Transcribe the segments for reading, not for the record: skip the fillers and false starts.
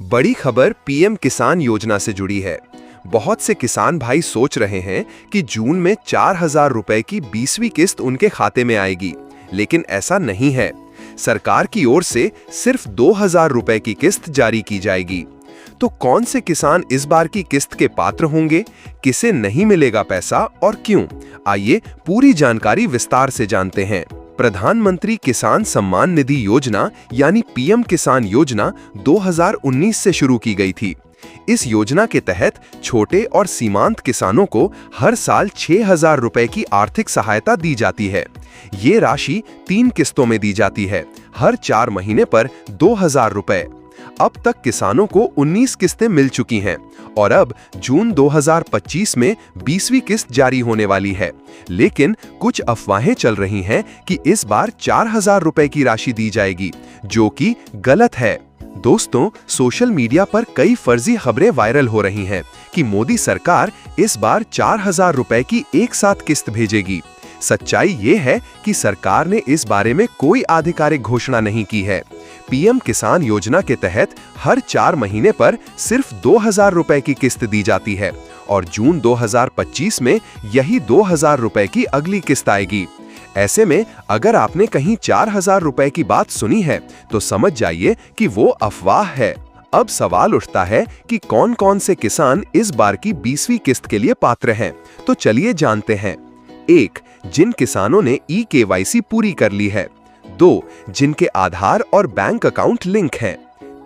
बड़ी खबर पीएम किसान योजना से जुड़ी है। बहुत से किसान भाई सोच रहे हैं कि जून में 4,000 रुपए की 20वीं किस्त उनके खाते में आएगी, लेकिन ऐसा नहीं है। सरकार की ओर से सिर्फ 2,000 रुपए की किस्त जारी की जाएगी। तो कौन से किसान इस बार की किस्त के पात्र होंगे, किसे नहीं मिलेगा पैसा और क्यों? आइए पूरी जानकारी विस्तार से जानते हैं। प्रधानमंत्री किसान सम्मान निधि योजना यानी पीएम किसान योजना 2019 से शुरू की गई थी। इस योजना के तहत छोटे और सीमांत किसानों को हर साल 6,000 रुपए की आर्थिक सहायता दी जाती है। ये राशि 3 किस्तों में दी जाती है, हर 4 महीने पर 2,000 रुपए। अब तक किसानों को 19 किस्तें मिल चुकी हैं और अब जून 2025 में 20वीं किस्त जारी होने वाली है। लेकिन कुछ अफवाहें चल रही हैं कि इस बार 4,000 रुपए की राशि दी जाएगी, जो कि गलत है। दोस्तों, सोशल मीडिया पर कई फर्जी खबरें वायरल हो रही हैं कि मोदी सरकार इस बार 4,000 रुपए की एक साथ किस्त भेजेगी। सच्चाई ये है कि सरकार ने इस बारे में कोई आधिकारिक घोषणा नहीं की है। पीएम किसान योजना के तहत हर 4 महीने पर सिर्फ 2,000 रुपए की किस्त दी जाती है और जून 2025 में यही 2,000 रुपए की अगली किस्त आएगी। ऐसे में अगर आपने कहीं 4,000 रुपए की बात सुनी है तो समझ जाइए कि वो अफवाह है। अब सवाल उठता है कि कौन कौन से किसान इस बार की 20वीं किस्त के लिए पात्र हैं। तो चलिए जानते हैं। 1. जिन किसानों ने ई-केवाईसी पूरी कर ली है। 2. जिनके आधार और बैंक अकाउंट लिंक हैं।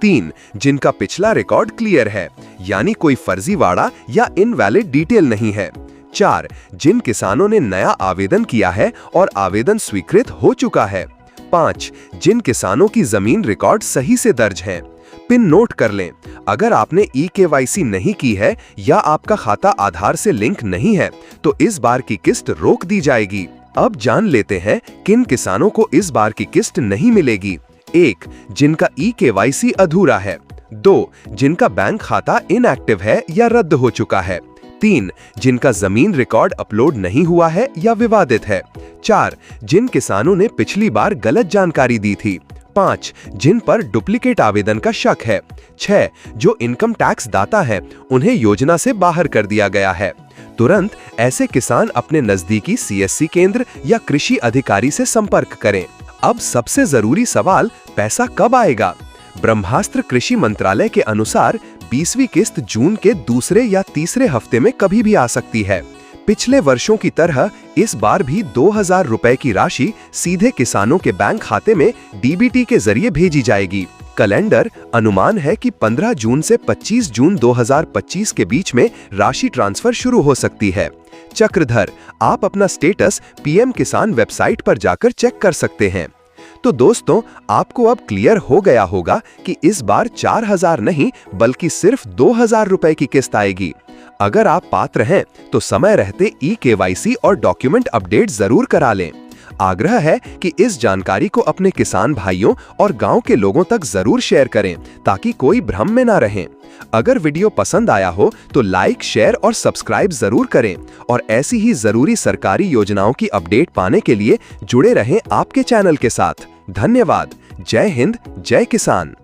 3. जिनका पिछला रिकॉर्ड क्लियर है, यानी कोई फर्जीवाड़ा या इनवैलिड डिटेल नहीं है। 4. जिन किसानों ने नया आवेदन किया है और आवेदन स्वीकृत हो चुका है। 5. जिन किसानों की जमीन रिकॉर्ड सही से दर्ज हैं। पिन नोट कर लें, अगर आपने ई-केवाईसी नहीं की है या आपका खाता आधार से लिंक नहीं है तो इस बार की किस्त रोक दी जाएगी। अब जान लेते हैं किन किसानों को इस बार की किस्त नहीं मिलेगी। 1. जिनका ई-केवाईसी अधूरा है। 2. जिनका बैंक खाता इनएक्टिव है या रद्द हो चुका है। 3. जिनका जमीन रिकॉर्ड अपलोड नहीं हुआ है या विवादित है। 4. जिन किसानों ने पिछली बार गलत जानकारी दी थी। 5. जिन पर डुप्लीकेट आवेदन का शक है। 6. जो इनकम टैक्स दाता है, उन्हें योजना से बाहर कर दिया गया है। तुरंत ऐसे किसान अपने नजदीकी सीएससी केंद्र या कृषि अधिकारी से संपर्क करें। अब सबसे जरूरी सवाल, पैसा कब आएगा? ब्रह्मास्त्र कृषि मंत्रालय के अनुसार 20वीं किस्त जून के दूसरे या तीसरे हफ्ते में कभी भी आ सकती है। पिछले वर्षों की तरह इस बार भी 2,000 रुपए की राशि सीधे किसानों के बैंक खाते में डीबीटी के जरिए भेजी जाएगी। कैलेंडर अनुमान है कि 15 जून से 25 जून 2025 के बीच में राशि ट्रांसफर शुरू हो सकती है। चक्रधर, आप अपना स्टेटस पीएम किसान वेबसाइट पर जाकर चेक कर सकते हैं। तो दोस्तों, आपको अब क्लियर हो गया होगा कि इस बार 4,000 नहीं बल्कि सिर्फ 2,000 रुपए की किस्त आएगी। अगर आप पात्र हैं तो समय रहते ई-केवाईसी और डॉक्यूमेंट अपडेट जरूर करा लें। आग्रह है कि इस जानकारी को अपने किसान भाइयों और गांव के लोगों तक जरूर शेयर करें ताकि कोई भ्रम में ना रहें। अगर वीडियो पसंद आया हो तो लाइक, शेयर और सब्सक्राइब जरूर करें और ऐसी ही जरूरी सरकारी योजनाओं की अपडेट पाने के लिए जुड़े रहें आपके चैनल के साथ। धन्यवाद। जय हिंद, जय किसान।